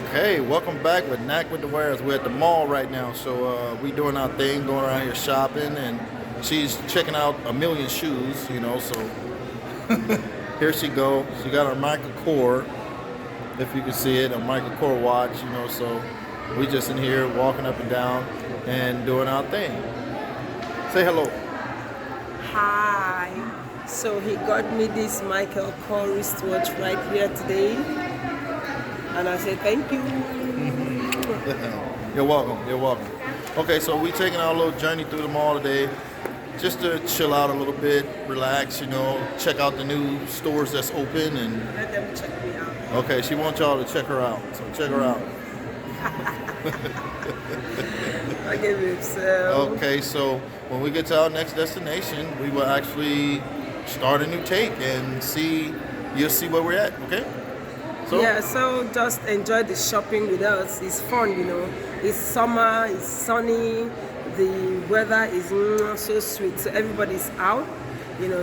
Okay, welcome back with Knack with the Wares. We're at the mall right now, so we doing our thing, going around here shopping, and she's checking out a million shoes, so here she go. She got her Michael Kors, if you can see it, a Michael Kors watch, so we just in here walking up and down and doing our thing. Say hello. Hi. So he got me this Michael Kors wristwatch right here today. And I said, thank you. You're welcome. You're welcome. Okay, so we taking our little journey through the mall today, just to chill out a little bit, relax, check out the new stores that's open, and Let them check me out. okay, she wants y'all to check her out. So check her out. Okay, babe. So Okay, so when we get to our next destination, we will actually start a new take and you'll see where we're at. Okay. So yeah, so just enjoy the shopping with us. It's fun, It's summer, it's sunny, the weather is so sweet. So everybody's out,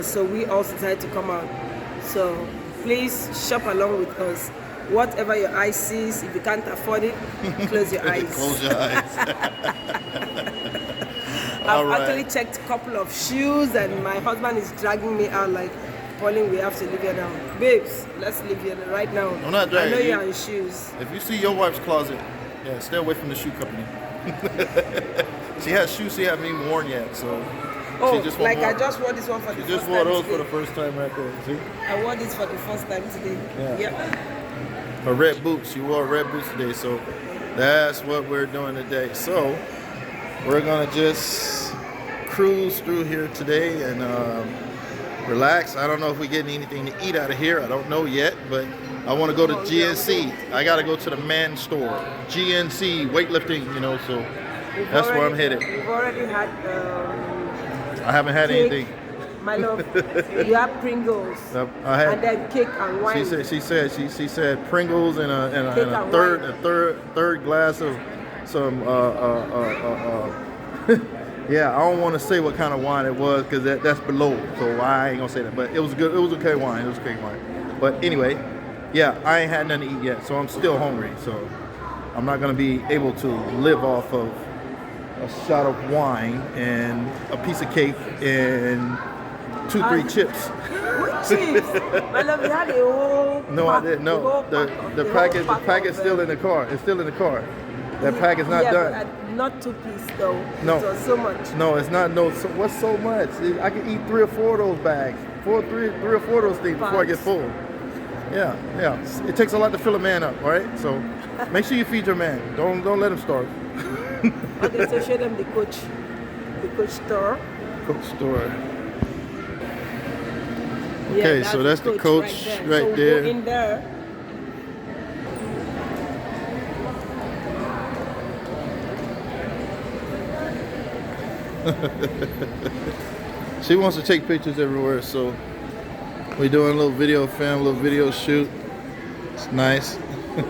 so we also decided to come out. So please shop along with us. Whatever your eye sees, if you can't afford it, close your eyes. close your eyes. I've actually checked a couple of shoes, and my husband is dragging me out like, Pauline, we have to leave here now. Babes, let's leave here right now. I'm not dragging I know you. you're in shoes. If you see your wife's closet, yeah, stay away from the shoe company. She has shoes she haven't even worn yet, so Oh, she just like wore. I just wore this one for She the just first wore time those today. for the first time right there. See, I wore this for the first time today. Yeah. Yep. her red boots. She wore red boots today, so that's what we're doing today. So we're gonna just cruise through here today and relax. I don't know if we're getting anything to eat out of here. I don't know yet, but I want to go to GNC. I got to go to the man store. GNC weightlifting, so that's where I'm headed. We've already had I haven't had cake. anything. My love, you have Pringles. I had. And then cake and wine. She said Pringles and a Cake and third glass of some yeah, I don't want to say what kind of wine it was because that's below, so I ain't gonna say that. But it was good. It was okay wine. It was okay wine. But anyway, yeah, I ain't had nothing to eat yet, so I'm still hungry. So I'm not gonna be able to live off of a shot of wine and a piece of cake and 2-3 chips. What chips? My love, you had a whole No, pack, I didn't. No, the packet's still in the car. It's still in the car. That pack is not done. But not 2 piece though. No. It was so much. No, it's not. No, what's so much? I can eat 3 or 4 of those bags, three or four of those things before I get full. Yeah. It takes a lot to fill a man up, all right? So make sure you feed your man. Don't let him starve. Okay, so show them the coach store. Coach store. Yeah, Okay, so that's the coach right so there. Go in there. She wants to take pictures everywhere, so we're doing a little video fam, a little video shoot. It's nice. I'm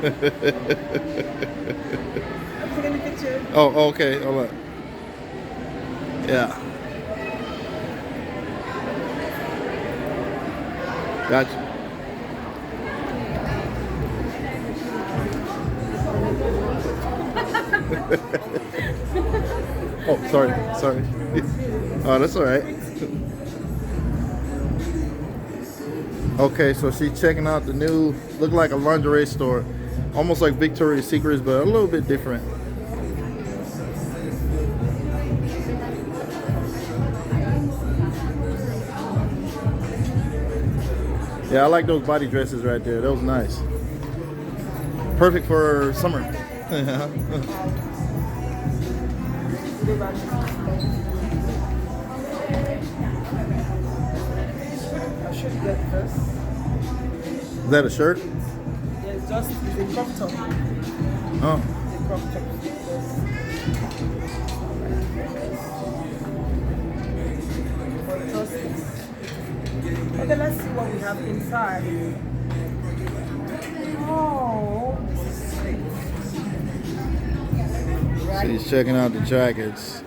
taking a picture. Oh, okay. Hold on. Yeah. Gotcha. Oh, sorry. Oh, that's all right. Okay, so she's checking out the new, look like a lingerie store, almost like Victoria's Secrets, but a little bit different. Yeah, I like those body dresses right there. That was nice. Perfect for summer. I should get this. Is that a shirt? Yeah, it's a crop top. Oh. The crop top. Okay, let's see what we have inside. Oh, this is sweet. Right. She's checking out the jackets.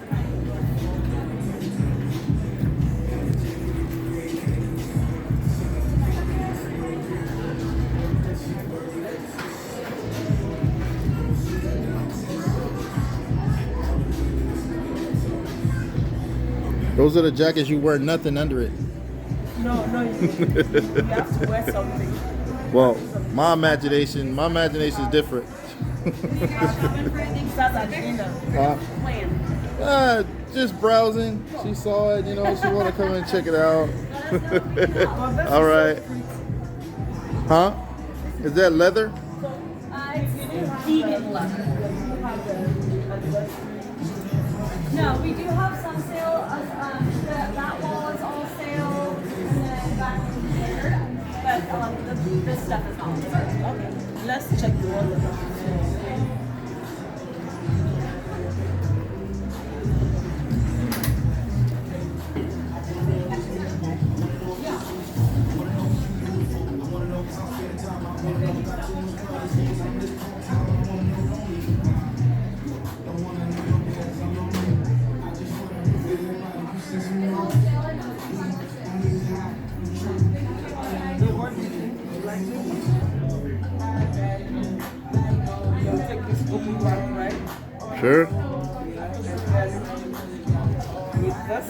Those are the jackets you wear nothing under it. No, you have to wear something. Well, my imagination is different. That's at dinner. Just browsing. She saw it, she want to come and check it out. All right. Huh? Is that leather? It's vegan leather. No, we do have some sale. That wall is all sale, and then that is considered. But this stuff is not. Okay, let's check the one. Sure. With this.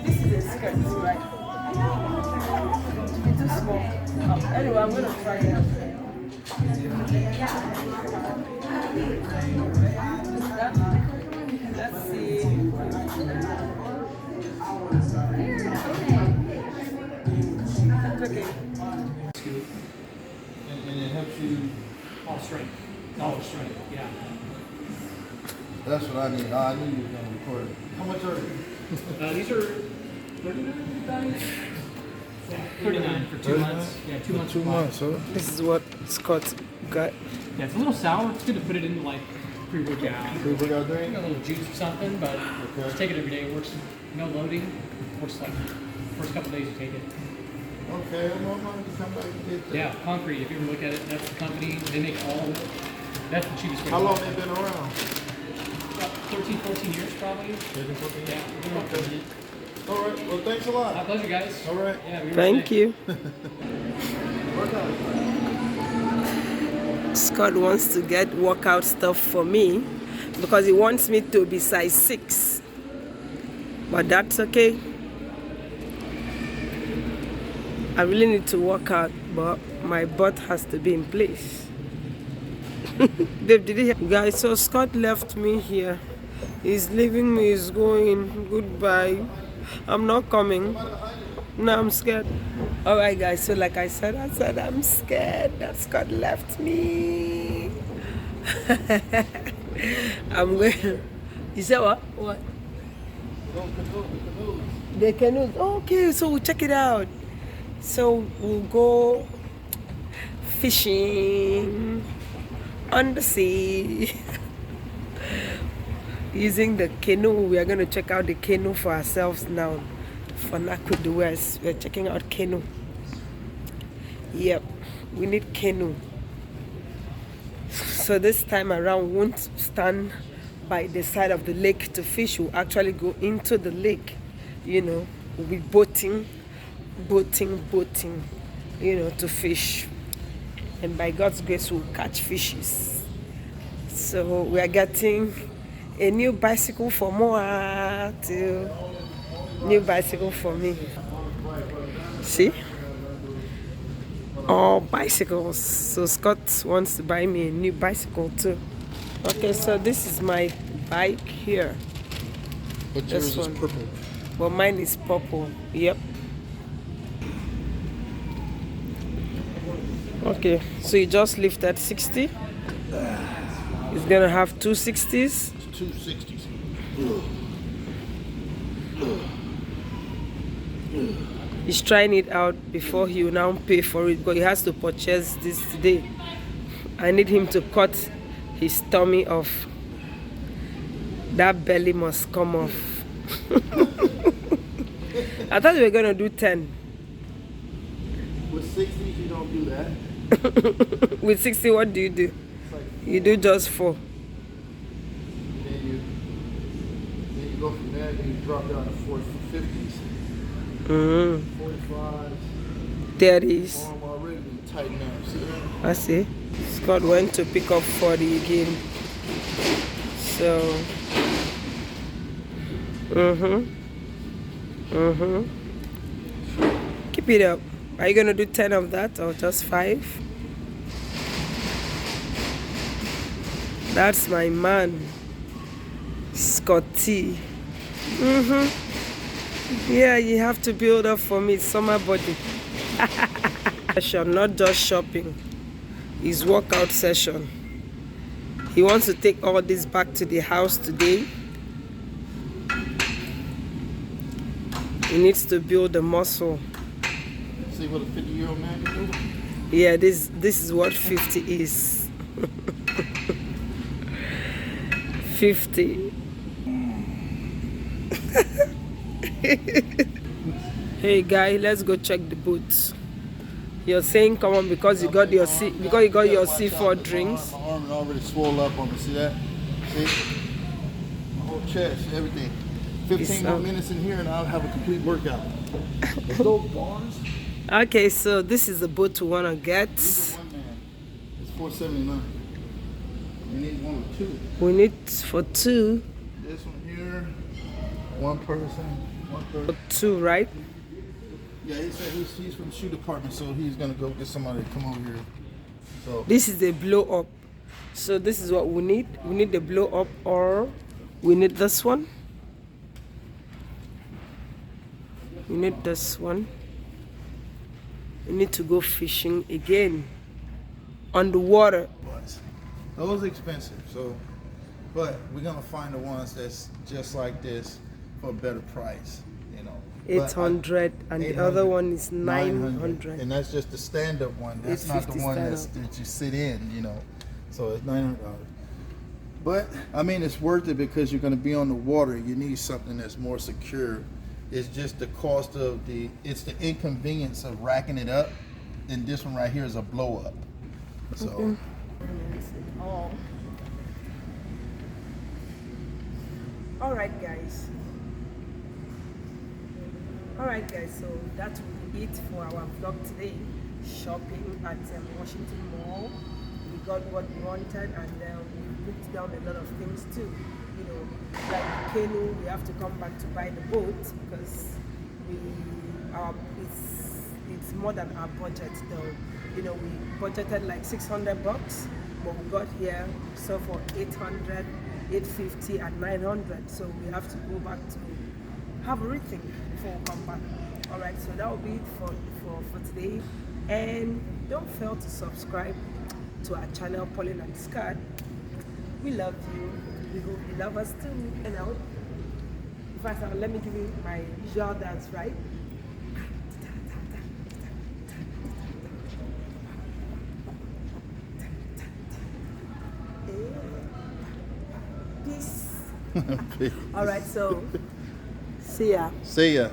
This is a skirt, right? It's too small. Anyway, I'm gonna try it out. Let's see. That's okay. And it helps you all strength, all the strength. Yeah. That's what I need. I knew you were going to record it. How much are they? These are 39. 39 for 2 months. Yeah, 2 months. 2 months, huh? This is what Scott got. Yeah, it's a little sour. It's good to put it into like pre-workout. Pre-workout drink? A little juice or something, but just take it every day. It works. No loading. Works like first couple days you take it. Okay, well, I'm going to come back and get that. Yeah, Concrete. If you ever look at it, that's the company. They make all. That's the cheapest way. How long they been around? About 13, 14 years probably. 13, 14? Yeah. We've been around for a minute. All right, well, thanks a lot. My pleasure, guys. All right. Yeah. Thank you. Scott wants to get workout stuff for me because he wants me to be size 6. But that's okay. I really need to work out, but my butt has to be in place. Dave, did you hear? Guys, so Scott left me here. He's leaving me, he's going. Goodbye. I'm not coming. No, I'm scared. Alright guys, so like I said I'm scared that Scott left me. I'm going. You said what? What? The canoes. Okay, so we'll check it out. So we'll go fishing on the sea. Using the canoe. We are going to check out the canoe for ourselves now. For Nakud the West, we're checking out canoe. Yep, we need canoe. So this time around, we won't stand by the side of the lake to fish. We'll actually go into the lake. We'll be boating, to fish. And by God's grace, we'll catch fishes. So we are getting a new bicycle for Moa too. New bicycle for me. See? All bicycles. So Scott wants to buy me a new bicycle too. Okay, so this is my bike here. But yours is purple. Well, mine is purple. Yep. Okay, so you just lifted 60. It's gonna have 260s. 260s. He's trying it out before he will now pay for it, but he has to purchase this today. I need him to cut his tummy off. That belly must come off. I thought we were gonna do 10. With 60s, you don't do that. With 60, what do? You do just 4. Then you go from there, then you drop down to 50s. 45s. 30s. I'm already in tighten up. See that? I see. Scott went to pick up 40 again. So. Keep it up. Are you gonna do 10 of that or just 5? That's my man, Scotty. Yeah, you have to build up for me summer body. Session, not just shopping. His workout session. He wants to take all this back to the house today. He needs to build the muscle. See what a 50-year-old man can do? Yeah, this is what 50 is. 50. Hey guy, let's go check the boots. You're saying come on because you got your C4 drinks. My arm is already swole up on me. See that? See? My whole chest, everything. 15 more minutes in here and I'll have a complete workout. Let's go, Barnes. Okay, so this is the boot we want to get. These are one man. It's $4.79. We need one or two. We need for 2. This one here, one person, one person. 2, right? Yeah, he said he's from the shoe department, so he's gonna go get somebody to come over here. So This is the blow up. So this is what we need. We need the blow up, or we need this one. We need this one. We need to go fishing again on the water. those are expensive. So, but we're gonna find the ones that's just like this for a better price. You know, 800 and the other one is 900. and that's just the stand-up one. That's not the one that you sit in. You know, so it's $900. But I mean, it's worth it because you're gonna be on the water. You need something that's more secure. It's just the cost of it's the inconvenience of racking it up. And this one right here is a blow up. So. All right, guys. So that will be it for our vlog today. Shopping at Washington Mall. We got what we wanted, and we put down a lot of things too. You know, like canoe, we have to come back to buy the boat because it's more than our budget though. You know, we budgeted like $600, but we got here so for 800, 850 and 900. So we have to go back to have everything before we come back. All right, so that will be it for today. And don't fail to subscribe to our channel, Pauline and Scott. We love you. We hope you love us too. And now, first let me give you my usual dance, right? Peace. All right, so see ya. See ya.